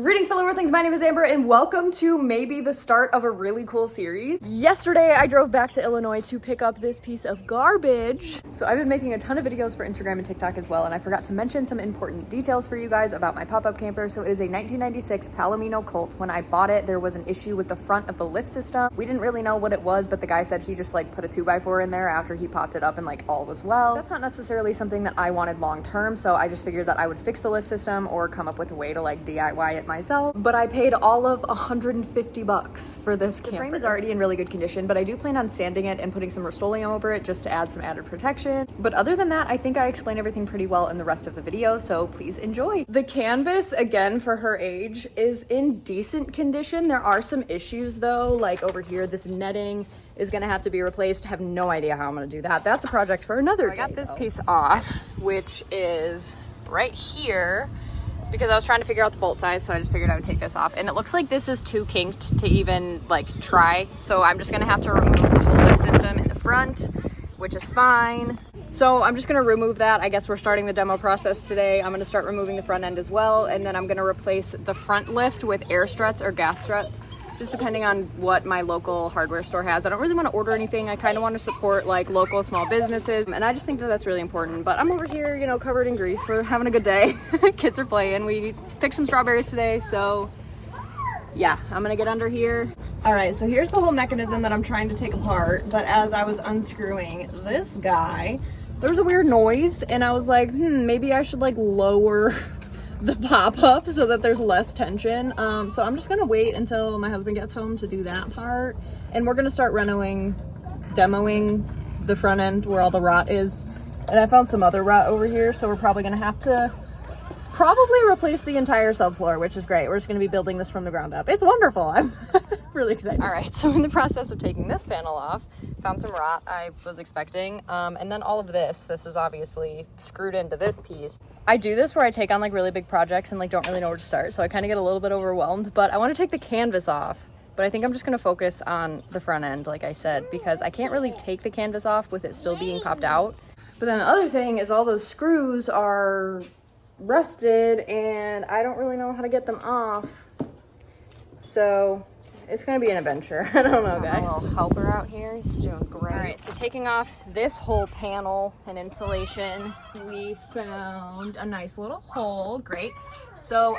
Greetings fellow Earthlings, my name is Amber and welcome to maybe the start of a really cool series. Yesterday I drove back to Illinois to pick up this piece of garbage. So I've been making a ton of videos for Instagram and TikTok as well, and I forgot to mention some important details for you guys about my pop-up camper. So it is a 1996 Palomino Colt. When I bought it, there was an issue with the front of the lift system. We didn't really know what it was, but the guy said he just like put a 2x4 in there after he popped it up and like all was well. That's not necessarily something that I wanted long term, so I just figured that I would fix the lift system or come up with a way to like DIY it myself. But I paid all of $150 for this camper. The frame is already in really good condition, but I do plan on sanding it and putting some Rust-Oleum over it just to add some added protection. But other than that, I think I explained everything pretty well in the rest of the video, so please enjoy. The canvas, again, for her age, is in decent condition. There are some issues though, like over here, this netting is gonna have to be replaced. I have no idea how I'm gonna do that. That's a project for another day. I got this piece off, which is right here, because I was trying to figure out the bolt size, so I just figured I would take this off. And it looks like this is too kinked to even like try. So I'm just gonna have to remove the whole lift system in the front, which is fine. So I'm just gonna remove that. I guess we're starting the demo process today. I'm gonna start removing the front end as well. And then I'm gonna replace the front lift with air struts or gas struts, just depending on what my local hardware store has. I don't really want to order anything. I kind of want to support like local small businesses, and I just think that that's really important. But I'm over here, you know, covered in grease. We're having a good day. Kids are playing. We picked some strawberries today, so yeah, I'm gonna get under here. All right, so here's the whole mechanism that I'm trying to take apart. But as I was unscrewing this guy, there was a weird noise, and I was like, maybe I should like lower the pop-up so that there's less tension. So I'm just gonna wait until my husband gets home to do that part, and we're gonna start demoing the front end where all the rot is. And I found some other rot over here, so we're probably gonna have to replace the entire subfloor, which is great. We're just gonna be building this from the ground up. It's wonderful. I'm really excited. All right, so in the process of taking this panel off, found some rot I was expecting, and then all of this is obviously screwed into this piece. I do this where I take on like really big projects and like don't really know where to start, so I kind of get a little bit overwhelmed. But I want to take the canvas off, but I think I'm just going to focus on the front end, like I said, because I can't really take the canvas off with it still being popped out. But then the other thing is all those screws are rusted and I don't really know how to get them off, so it's gonna be an adventure. I don't know, guys. A little helper out here. He's doing great. All right, so taking off this whole panel and insulation, we found a nice little hole. Great. So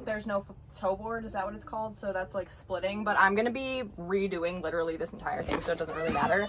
there's no toe board, is that what it's called? So that's like splitting, but I'm gonna be redoing literally this entire thing, so it doesn't really matter.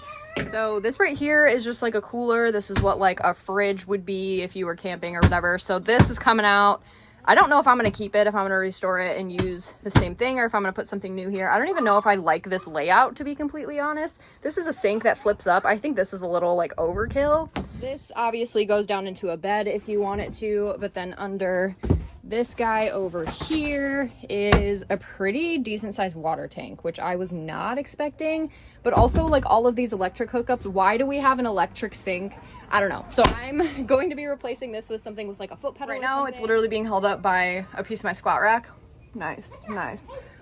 So this right here is just like a cooler. This is what like a fridge would be if you were camping or whatever. So this is coming out. I don't know if I'm going to keep it, if I'm going to restore it and use the same thing, or if I'm going to put something new here. I don't even know if I like this layout, to be completely honest. This is a sink that flips up. I think this is a little like overkill. This obviously goes down into a bed if you want it to, but then under this guy over here is a pretty decent sized water tank, which I was not expecting. But also like all of these electric hookups, why do we have an electric sink? I don't know. So I'm going to be replacing this with something with like a foot pedal. Right now it's literally being held up by a piece of my squat rack. Nice.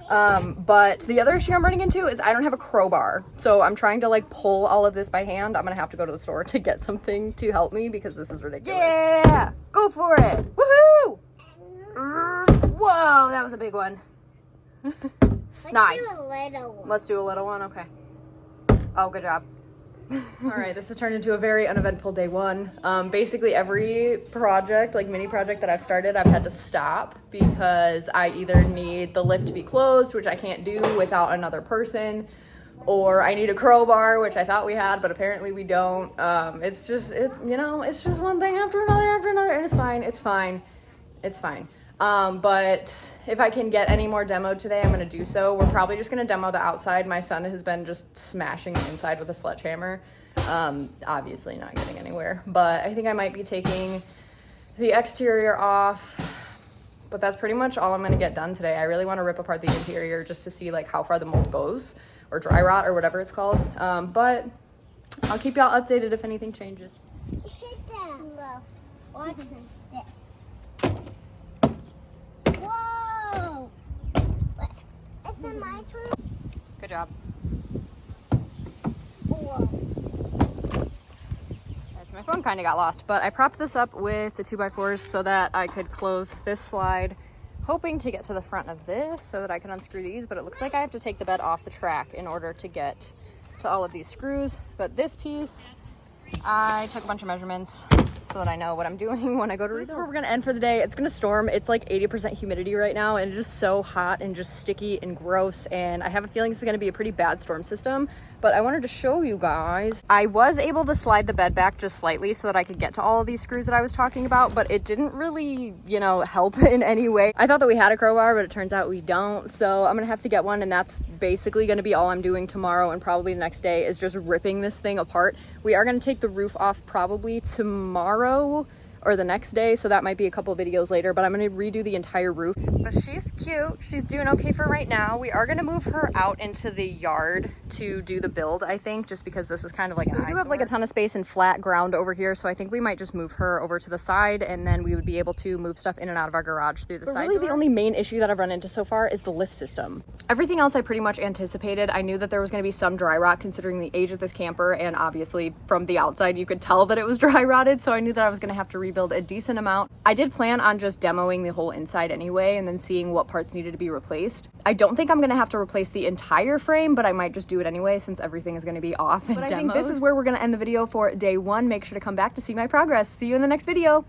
But the other issue I'm running into is I don't have a crowbar. So I'm trying to like pull all of this by hand. I'm gonna have to go to the store to get something to help me because this is ridiculous. Yeah, go for it. Woohoo! Whoa, that was a big one. Nice. Let's do a little one. Okay. Oh, good job. All right, this has turned into a very uneventful day one. Basically every project, like mini project that I've started, I've had to stop because I either need the lift to be closed, which I can't do without another person, or I need a crowbar, which I thought we had, but apparently we don't. It's just one thing after another, and it's fine. But if I can get any more demo today, I'm going to do so. We're probably just going to demo the outside. My son has been just smashing the inside with a sledgehammer. Obviously not getting anywhere, but I think I might be taking the exterior off, but that's pretty much all I'm going to get done today. I really want to rip apart the interior just to see like how far the mold goes, or dry rot, or whatever it's called. But I'll keep y'all updated if anything changes. Watch this. Whoa! Is it my turn? Good job. Whoa. So my phone kind of got lost, but I propped this up with the 2x4s so that I could close this slide hoping to get to the front of this so that I can unscrew these, but it looks like I have to take the bed off the track in order to get to all of these screws. But this piece, I took a bunch of measurements so that I know what I'm doing when I go to rebuild. This is where we're gonna end for the day. It's gonna storm. It's like 80% humidity right now, and it is so hot and just sticky and gross, and I have a feeling this is gonna be a pretty bad storm system. But I wanted to show you guys. I was able to slide the bed back just slightly so that I could get to all of these screws that I was talking about, but it didn't really, you know, help in any way. I thought that we had a crowbar, but it turns out we don't. So I'm gonna have to get one, and that's basically gonna be all I'm doing tomorrow and probably the next day is just ripping this thing apart. We are gonna take the roof off probably tomorrow or the next day, so that might be a couple videos later, but I'm gonna redo the entire roof. But she's cute, she's doing okay for right now. We are gonna move her out into the yard to do the build, I think, just because this is kind of like an eyesore. We do have like a ton of space and flat ground over here, so I think we might just move her over to the side, and then we would be able to move stuff in and out of our garage through the side door. The only main issue that I've run into so far is the lift system. Everything else I pretty much anticipated. I knew that there was gonna be some dry rot considering the age of this camper, and obviously from the outside you could tell that it was dry rotted, so I knew that I was gonna have to rebuild a decent amount. I did plan on just demoing the whole inside anyway and then seeing what parts needed to be replaced. I don't think I'm gonna have to replace the entire frame, but I might just do it anyway since everything is gonna be off and demoed. I think this is where we're gonna end the video for day one. Make sure to come back to see my progress. See you in the next video.